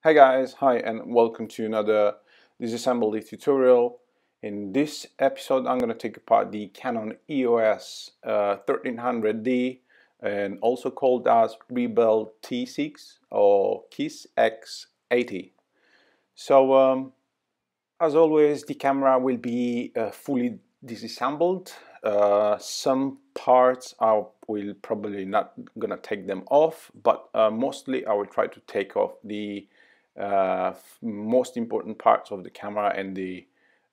Hi guys, hi and welcome to another Disassembly tutorial. In this episode I'm going to take apart the Canon EOS 1300D and also called as rebuild T6 or KISS X80. So as always, the camera will be fully disassembled. Some parts I will probably not gonna take them off, but mostly I will try to take off the most important parts of the camera, and the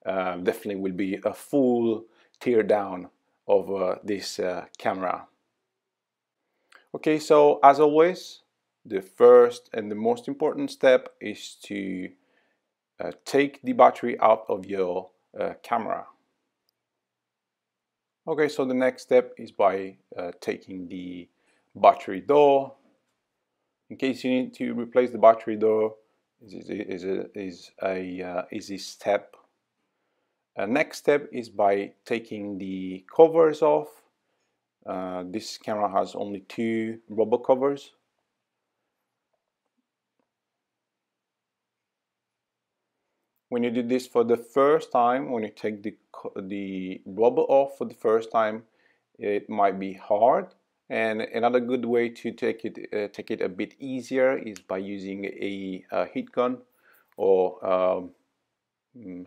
definitely will be a full tear down of this camera. Okay, so as always, the first and the most important step is to take the battery out of your camera. Okay, so the next step is by taking the battery door. In case you need to replace the battery door, is a easy step. Next step is by taking the covers off. This camera has only two rubber covers. When you do this for the first time, when you take the rubber off for the first time, it might be hard. And another good way to take it a bit easier is by using a heat gun or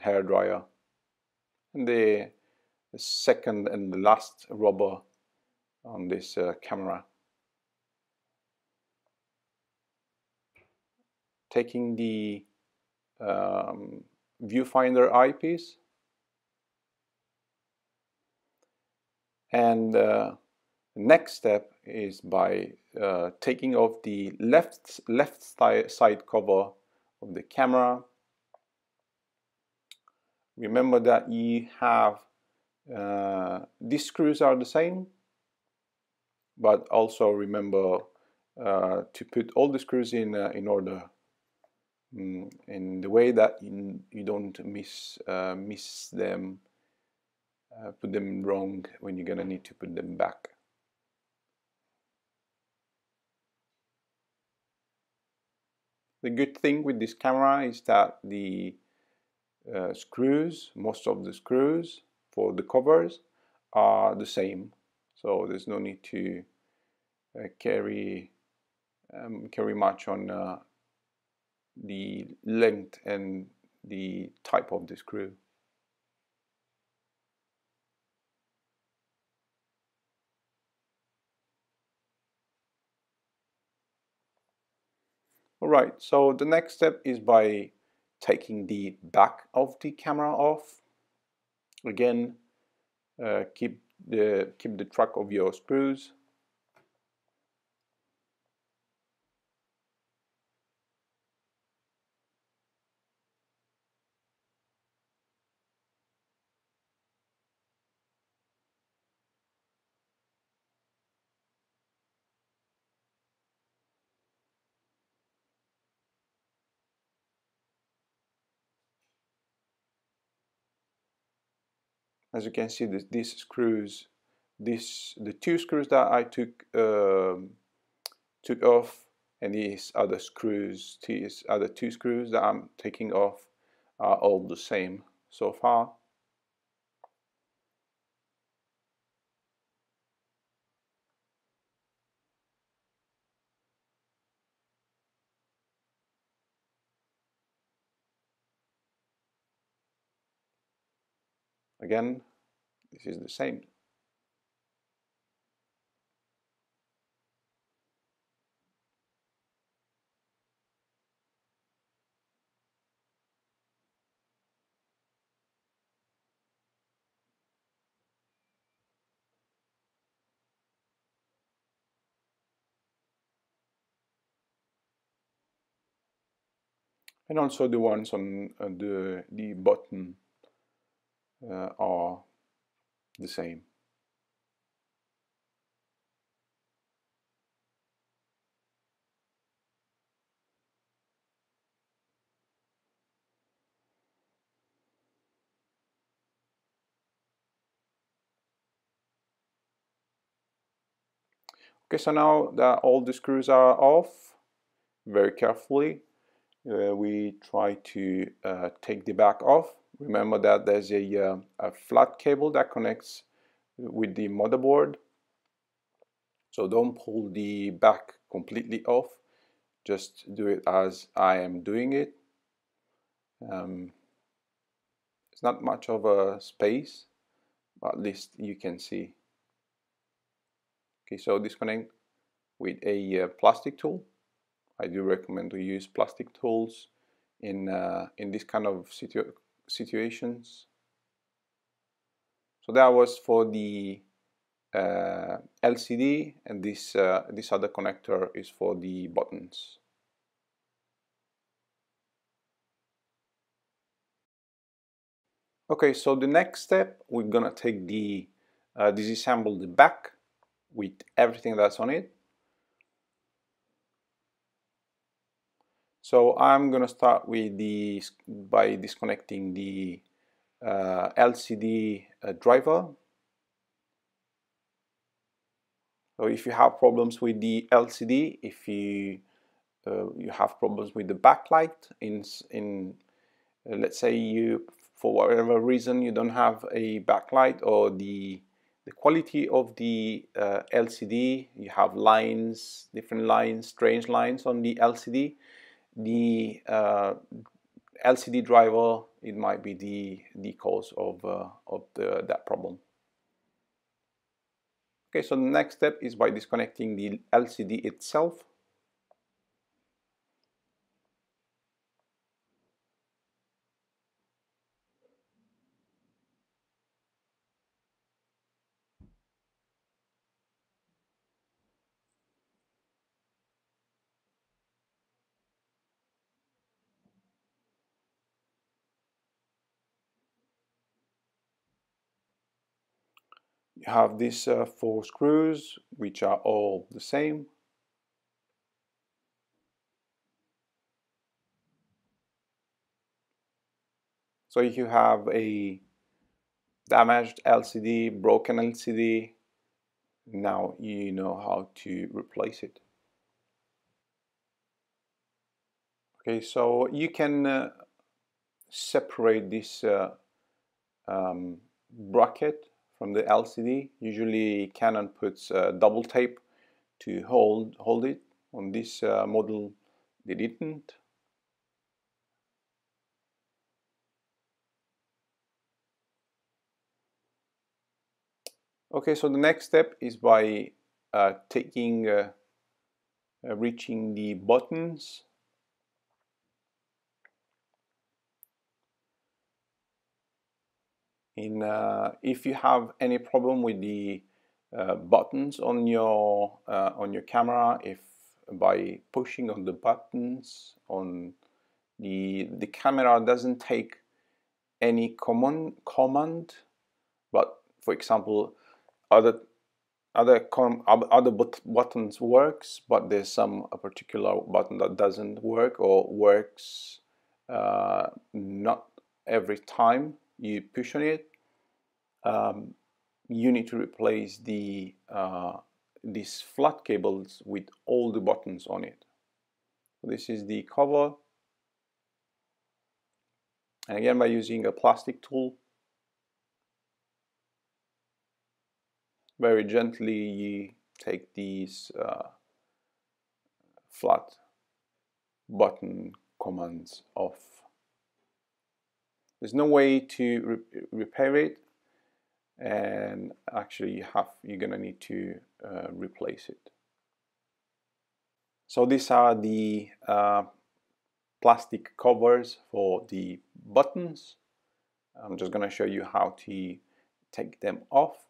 hair dryer. And the second and the last rubber on this camera. Taking the Viewfinder eyepiece, and next step is by taking off the left side cover of the camera. Remember that you have these screws are the same, but also remember to put all the screws in order, in the way that you don't miss them, put them wrong when you're gonna need to put them back. The good thing with this camera is that the most of the screws for the covers are the same, so there's no need to carry much on the length and the type of the screw. Alright, so the next step is by taking the back of the camera off. Again, keep the track of your screws. As you can see, these screws, the two screws that I took off, and these other two screws that I'm taking off are all the same so far. Again, this is the same. And also the ones on the bottom are the same. Okay, so now that all the screws are off, very carefully, we try to take the back off. Remember that there's a flat cable that connects with the motherboard, so don't pull the back completely off, just do it as I am doing it. It's not much of a space, but at least you can see. Okay, so disconnect with a plastic tool. I do recommend to use plastic tools in this kind of situations. So that was for the LCD, and this other connector is for the buttons. Okay, so the next step, we're gonna take the disassemble the back with everything that's on it. So I'm gonna start with by disconnecting the LCD driver. So if you have problems with the LCD, if you have problems with the backlight, let's say you, for whatever reason, you don't have a backlight, or the quality of the LCD, you have lines, different lines, strange lines on the LCD, the LCD driver, it might be the cause of that problem. Okay, so the next step is by disconnecting the LCD itself. You have these 4 screws, which are all the same. So if you have a damaged LCD, broken LCD, now you know how to replace it. Okay, so you can separate this bracket from the LCD. Usually Canon puts double tape to hold it. On this model they didn't. Okay, so the next step is by reaching the buttons. If you have any problem with the buttons on your camera, if by pushing on the buttons on the camera doesn't take any command, but for example other buttons works, but there's a particular button that doesn't work, or works not every time you push on it, you need to replace these flat cables with all the buttons on it. This is the cover, and again by using a plastic tool, very gently you take these flat button commands off. There's no way to repair it, and actually you're gonna need to replace it. So these are the plastic covers for the buttons. I'm just gonna show you how to take them off.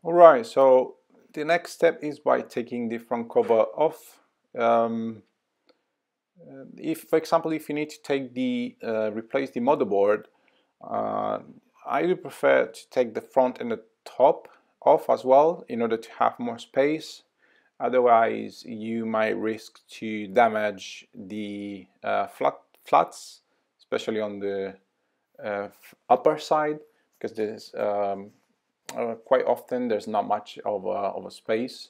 Alright, so the next step is by taking the front cover off. If, for example, if you need to take replace the motherboard, I do prefer to take the front and the top off as well in order to have more space. Otherwise, you might risk to damage the flats, especially on the upper side, because there's quite often there's not much of a space.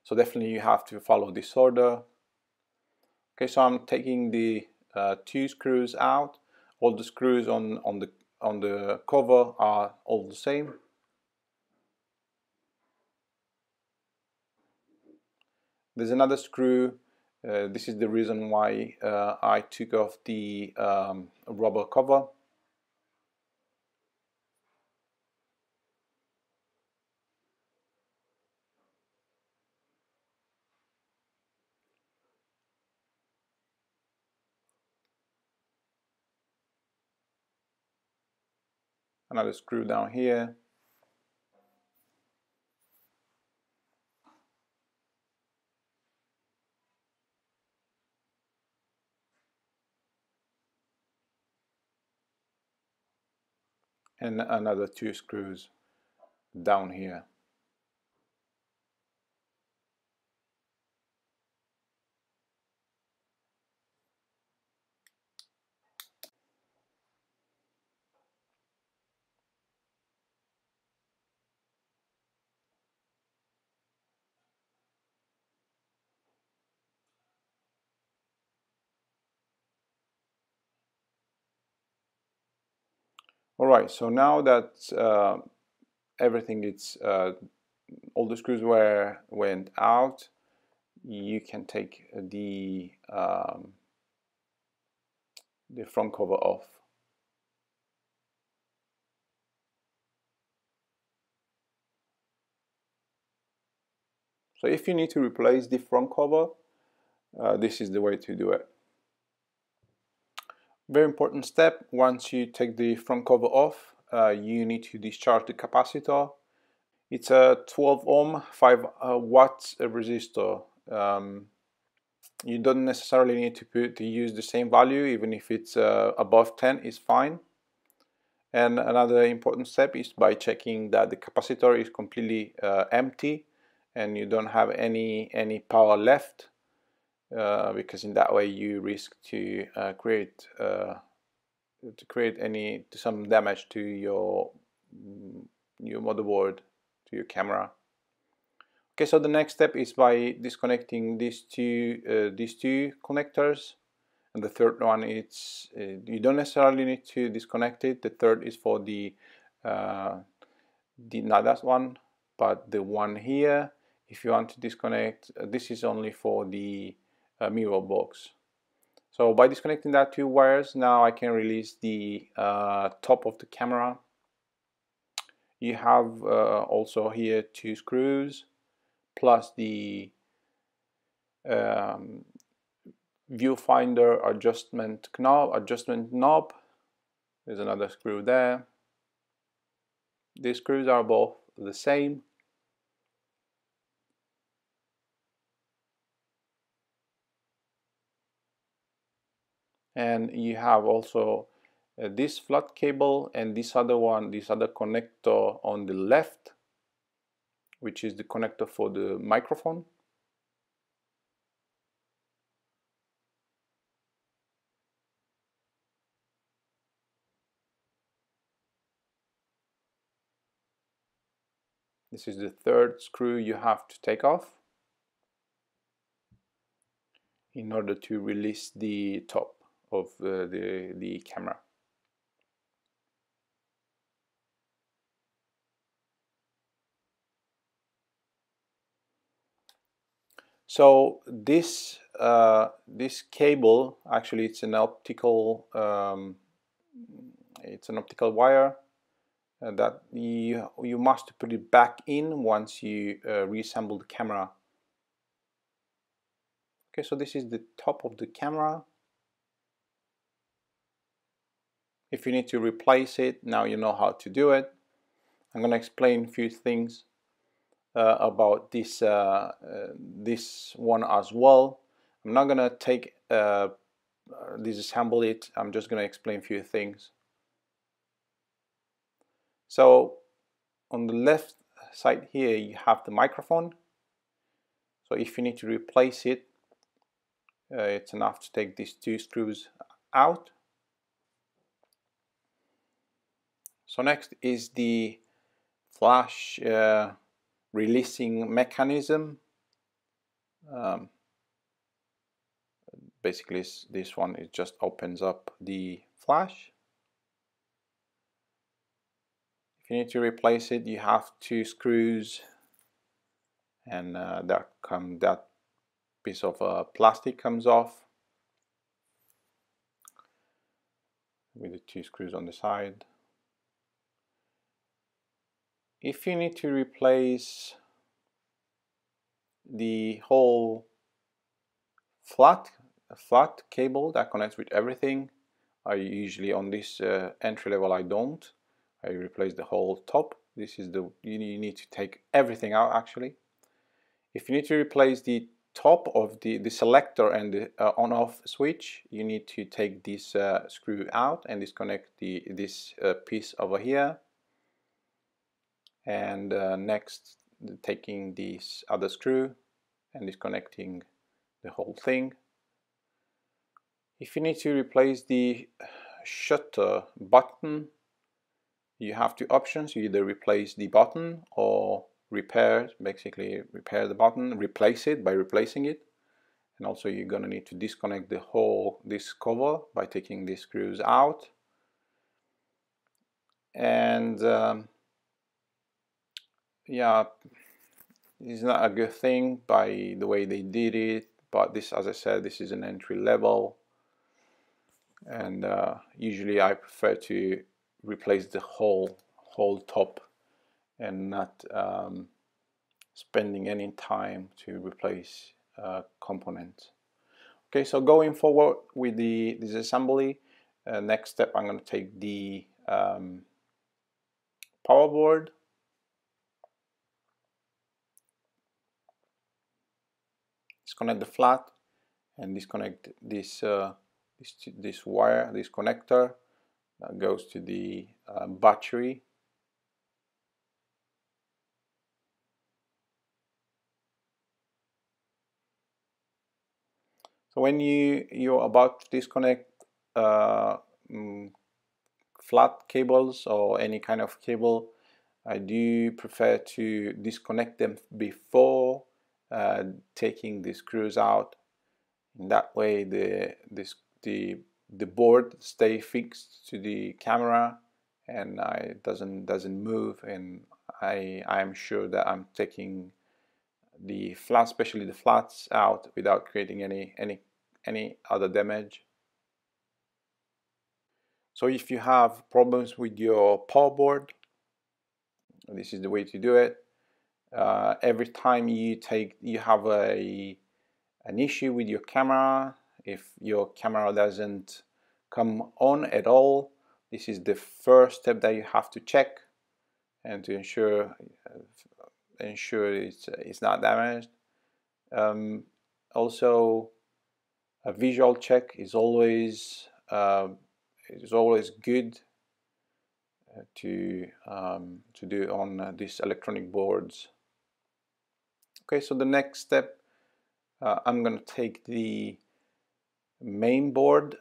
So definitely you have to follow this order. Okay, so I'm taking the 2 screws out. All the screws on the cover are all the same. There's another screw. This is the reason why I took off the rubber cover. Another screw down here. And another 2 screws down here. Alright, so now that everything is all the screws went out, you can take the front cover off. So if you need to replace the front cover, this is the way to do it. Very important step: once you take the front cover off, you need to discharge the capacitor. It's a 12 ohm 5 watts resistor. You don't necessarily need to use the same value. Even if it's above 10 is fine. And another important step is by checking that the capacitor is completely empty and you don't have any power left, because in that way you risk to create some damage to your motherboard, to your camera. Okay, so the next step is by disconnecting these two connectors, and the third one, it's you don't necessarily need to disconnect it. The third is for the not that one, but the one here. If you want to disconnect, this is only for the mirror box. So by disconnecting that 2 wires, now I can release the top of the camera. You have also here 2 screws plus the viewfinder adjustment knob. There's another screw there. These screws are both the same. And you have also this flat cable and this other connector on the left, which is the connector for the microphone. This is the third screw you have to take off in order to release the top of the camera. So this cable, actually it's an optical wire that you must put it back in once you reassemble the camera. Okay, so this is the top of the camera. If you need to replace it, now you know how to do it. I'm going to explain a few things about this one as well. I'm not going to disassemble it. I'm just going to explain a few things. So on the left side here you have the microphone. So if you need to replace it, it's enough to take these two screws out. So next is the flash releasing mechanism. Basically this one, it just opens up the flash. If you need to replace it, you have two screws, and that piece of plastic comes off with the two screws on the side. If you need to replace the whole flat cable that connects with everything, I usually on this entry level I don't. I replace the whole top. This is the you need to take everything out actually. If you need to replace the top of the selector and the on-off switch, you need to take this screw out and disconnect this piece over here. And next, taking this other screw and disconnecting the whole thing. If you need to replace the shutter button, you have two options. You either replace the button or basically repair the button, replace it by replacing it. And also you're gonna need to disconnect this cover by taking these screws out. And yeah, it's not a good thing by the way they did it, but this, as I said, this is an entry level, and usually I prefer to replace the whole top and not spending any time to replace components. Okay, so going forward with the disassembly, next step I'm going to take the power board. Disconnect the flat and disconnect this wire, this connector that goes to the battery. So when you're about to disconnect flat cables or any kind of cable, I do prefer to disconnect them before taking the screws out. In that way the board stay fixed to the camera and it doesn't move, and I am sure that I'm taking the flats, especially the flats, out without creating any other damage. So if you have problems with your power board, this is the way to do it. Every time you have an issue with your camera, if your camera doesn't come on at all, this is the first step that you have to check and to ensure it's not damaged. Also, a visual check is always good to do on these electronic boards. Okay, so the next step, I'm going to take the main board.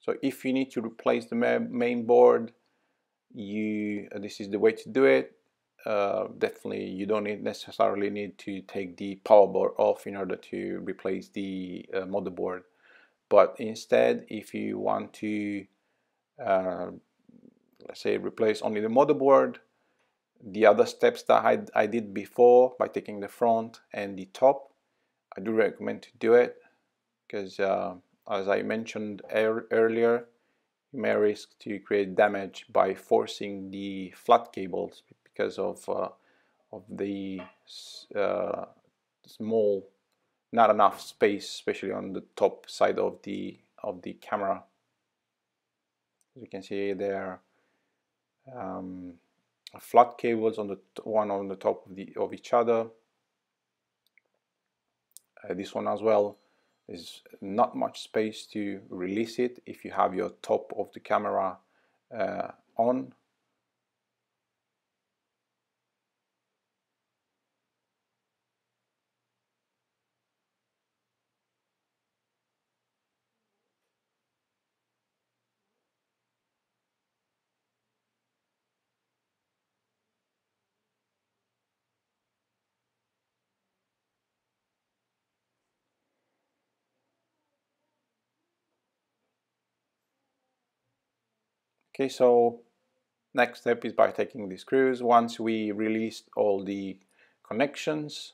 So if you need to replace the main board, this is the way to do it. Definitely you don't necessarily need to take the power board off in order to replace the motherboard, but instead if you want to let's say replace only the motherboard, the other steps that I did before by taking the front and the top, I do recommend to do it, because as I mentioned earlier, you may risk to create damage by forcing the flat cables because of the small, not enough space, especially on the top side of the camera. As you can see there, flat cables on the one on the top of each other. This one as well, there's not much space to release it if you have your top of the camera on. Okay, so next step is by taking the screws. Once we released all the connections,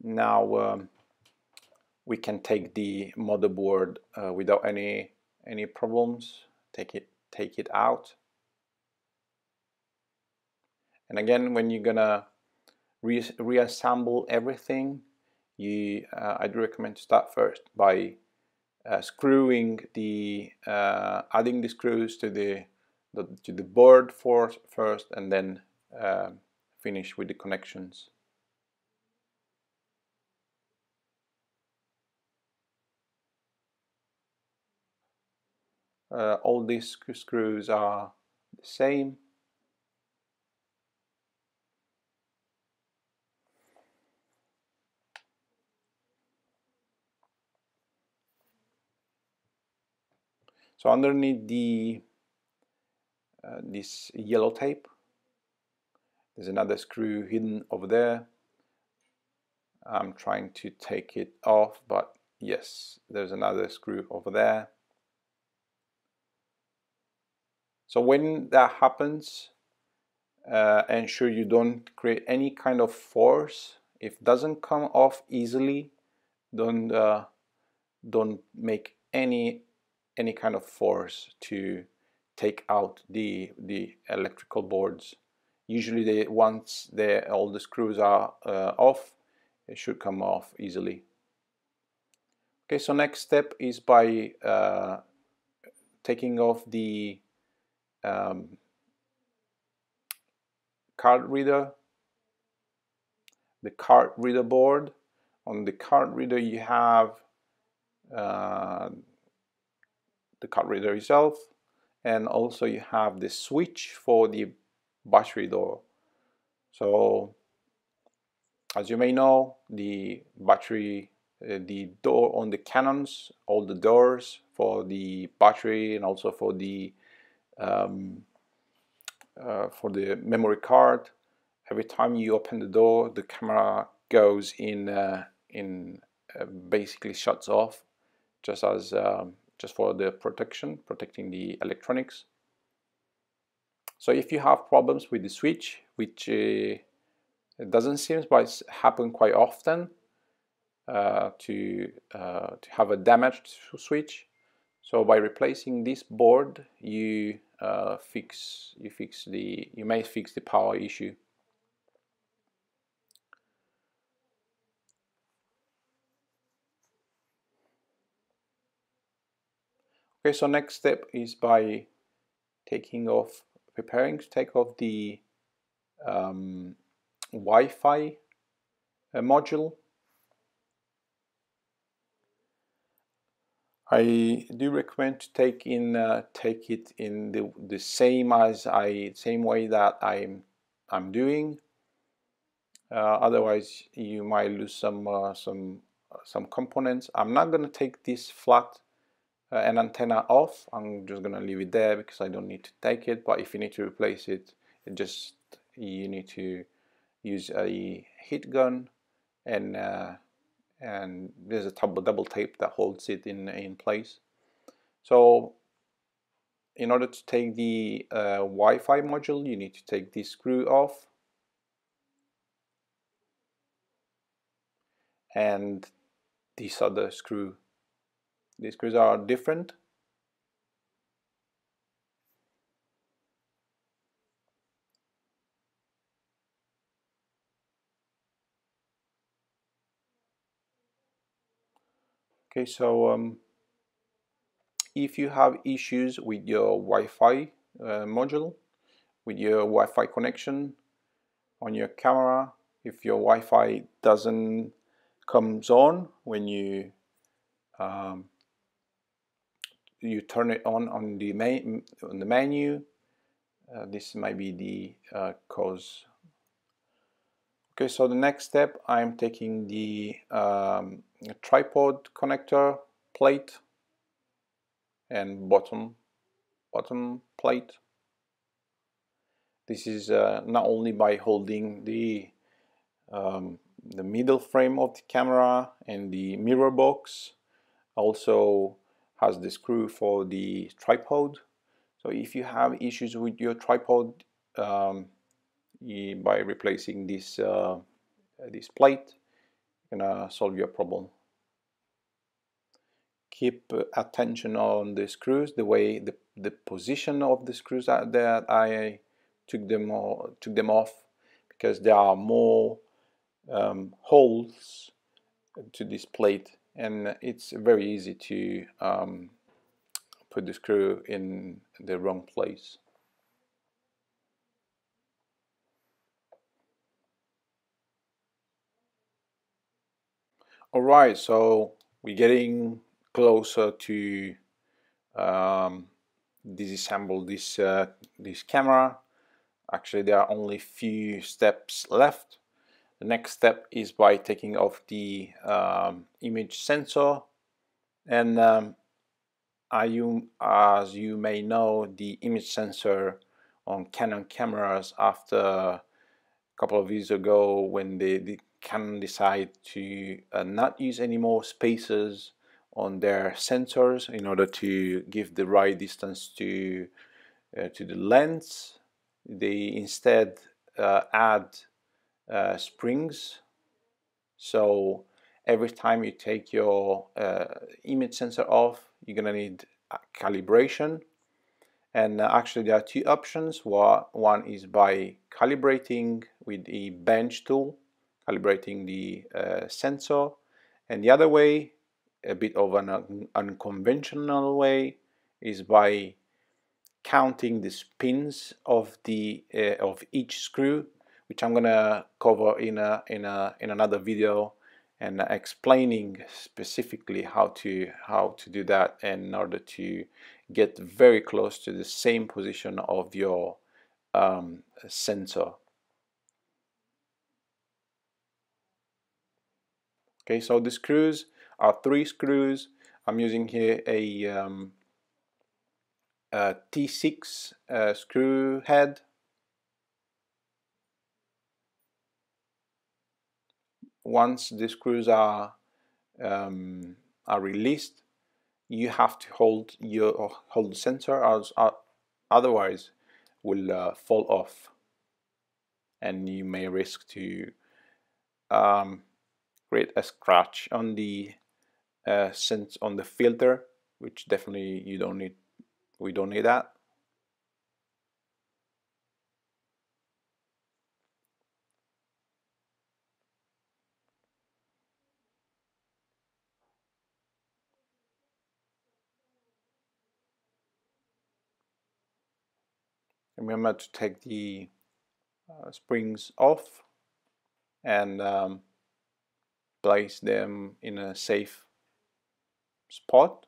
now we can take the motherboard without any problems. Take it out. And again, when you're gonna reassemble everything, I do recommend to start first by screwing adding the screws to the board first, and then finish with the connections. All these screws are the same. So underneath this yellow tape, there's another screw hidden over there. I'm trying to take it off, but yes, there's another screw over there. So when that happens, ensure you don't create any kind of force. If it doesn't come off easily, don't make any kind of force to take out the electrical boards. Usually once all the screws are off, it should come off easily. Okay, so next step is by taking off the card reader, the card reader board. On the card reader you have the card reader itself, and also you have the switch for the battery door. So as you may know, the battery, the door on the Canons, all the doors for the battery and also for the memory card, every time you open the door, the camera goes in basically shuts off, just as just for the protecting the electronics. So if you have problems with the switch, which it doesn't seem but happen quite often, to have a damaged switch, so by replacing this board, you may fix the power issue. Okay, so next step is by preparing to take off the Wi-Fi module. I do recommend to take it in the same way that I'm doing. Otherwise, you might lose some components. I'm not going to take this flat an antenna off. I'm just going to leave it there because I don't need to take it. But if you need to replace it, you need to use a heat gun, and there's a double tape that holds it in place. So in order to take the Wi-Fi module, you need to take this screw off, and this other screw. These screws are different. Okay, so if you have issues with your Wi-Fi module, with your Wi-Fi connection on your camera, if your Wi-Fi doesn't comes on when you turn it on the menu, this might be the cause. Okay, so the next step, I'm taking the tripod connector plate and bottom plate. This is not only by holding the middle frame of the camera and the mirror box, also has the screw for the tripod. So if you have issues with your tripod, by replacing this this plate, you're gonna solve your problem. Keep attention on the screws, the way the position of the screws that I took them off, because there are more holes to this plate, and it's very easy to put the screw in the wrong place. Alright, so we're getting closer to disassemble this camera. Actually, there are only few steps left. The next step is by taking off the image sensor, and as you may know, the image sensor on Canon cameras, after a couple of years ago, when the Canon decided to not use any more spacers on their sensors in order to give the right distance to the lens, they instead add springs. So every time you take your image sensor off, you're gonna need calibration. And actually there are two options. One is by calibrating with a bench tool, calibrating the sensor, and the other way, a bit of an unconventional way, is by counting the spins of each screw, which I'm gonna cover in another video, and explaining specifically how to do that in order to get very close to the same position of your sensor. Okay, so the screws are 3 screws. I'm using here a T6 screw head. Once the screws are released, you have to hold the sensor, otherwise will fall off, and you may risk to create a scratch on the on the filter, which definitely you don't need. We don't need that. Remember to take the springs off and place them in a safe spot.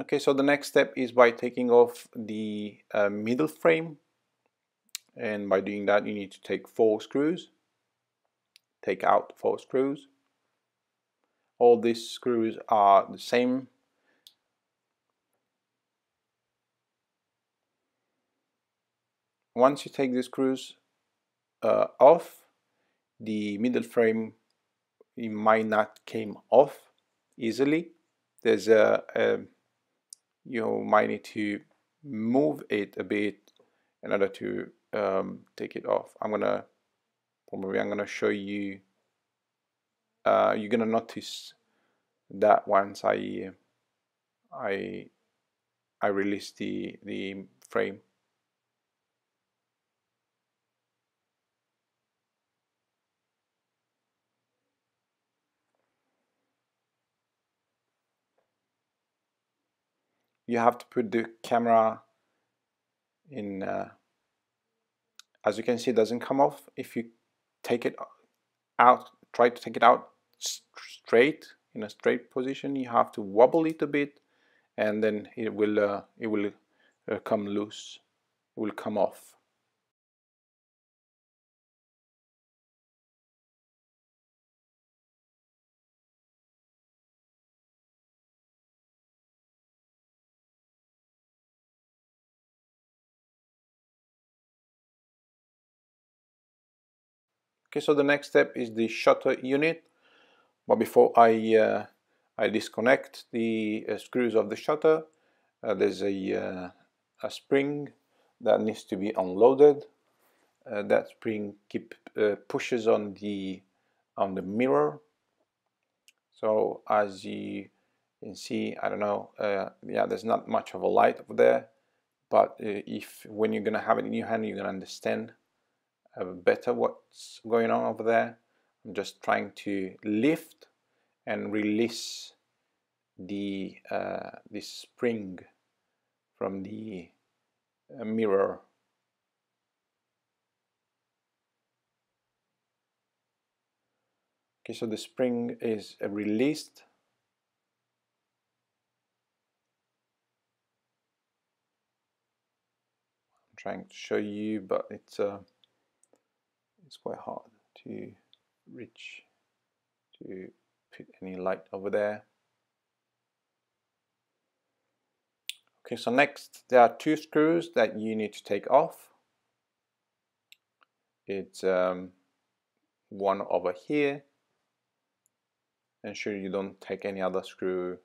Okay, so the next step is by taking off the middle frame, and by doing that you need to take 4 screws. Take out 4 screws. All these screws are the same. Once you take the screws off, the middle frame, it might not came off easily. There's you might need to move it a bit in order to take it off. I'm gonna show you. You're gonna notice that once I release the frame. You have to put the camera in, as you can see, it doesn't come off. If you take it out, try to take it out straight, in a straight position, you have to wobble it a bit, and then it will come loose, it will come off. Okay, so the next step is the shutter unit. But before I disconnect the screws of the shutter, there's a spring that needs to be unloaded. That spring pushes on the mirror. So as you can see, I don't know, yeah, there's not much of a light over there, but when you're gonna have it in your hand, you're gonna understand better what's going on over there. I'm just trying to lift and release the this spring from the mirror. Okay, so the spring is released. I'm trying to show you, but it's quite hard to reach to put any light over there. Okay, so next there are two screws that you need to take off. It's one over here. Ensure you don't take any other screw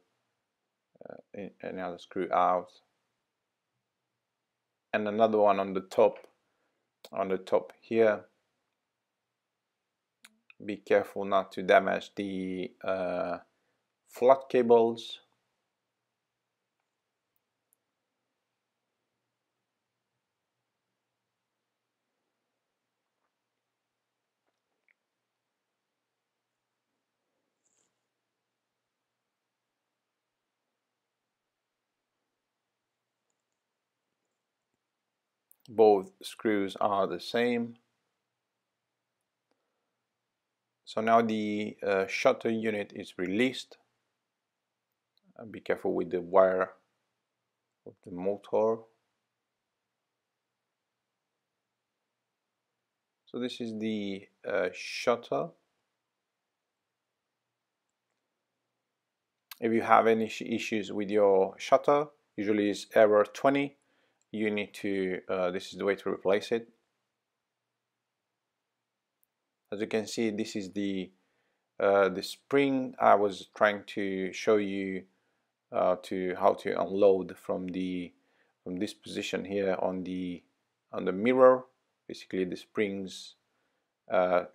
out, and another one on the top here. Be careful not to damage the flat cables. Both screws are the same. So now the shutter unit is released. Be careful with the wire of the motor. So this is the shutter. If you have any issues with your shutter, usually it's error 20, you need to, this is the way to replace it. As you can see, this is the spring I was trying to show you how to unload from this position here on the mirror. Basically, the springs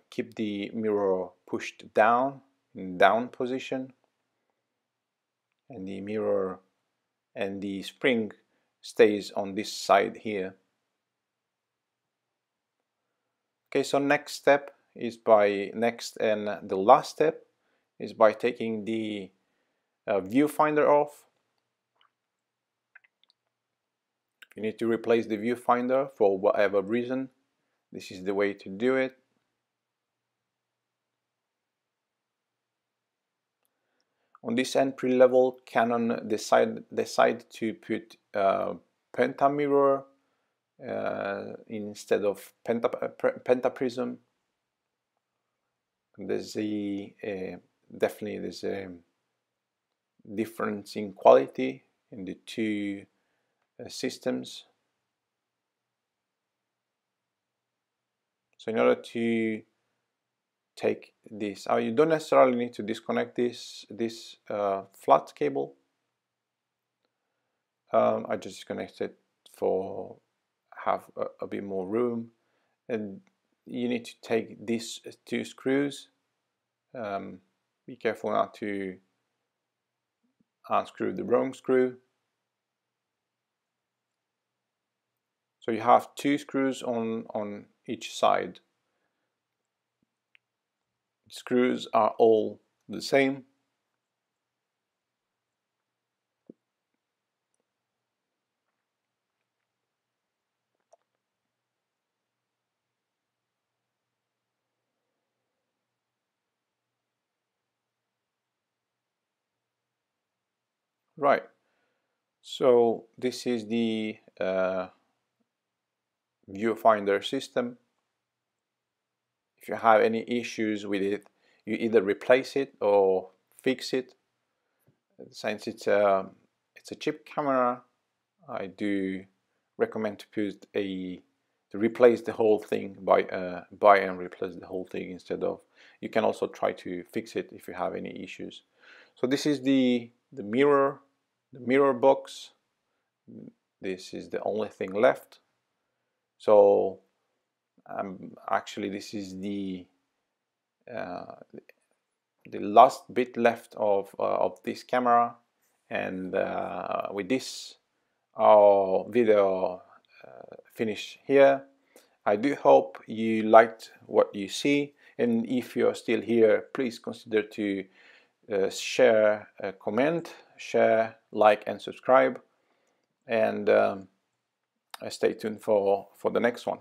keep the mirror pushed down in down position, and the mirror and the spring stays on this side here. Okay, so next step is the last step is by taking the viewfinder off. You need to replace the viewfinder for whatever reason. This is the way to do it. On this entry level, Canon decided to put penta mirror instead of pentaprism. There's definitely there's a difference in quality in the two systems. So in order to take this out, you don't necessarily need to disconnect this flat cable. I just disconnect it for have a bit more room, and you need to take these two screws. Be careful not to unscrew the wrong screw. So you have two screws on each side. Screws are all the same. Right, so this is the viewfinder system. If you have any issues with it, you either replace it or fix it. Since it's a cheap camera, I do recommend to replace the whole thing, buy and replace the whole thing instead of you can also try to fix it if you have any issues. So this is the mirror box. This is the only thing left. So actually this is the last bit left of this camera, and with this our video finish here. I do hope you liked what you see, and if you're still here, please consider to share, comment, share, like and subscribe, and stay tuned for the next one.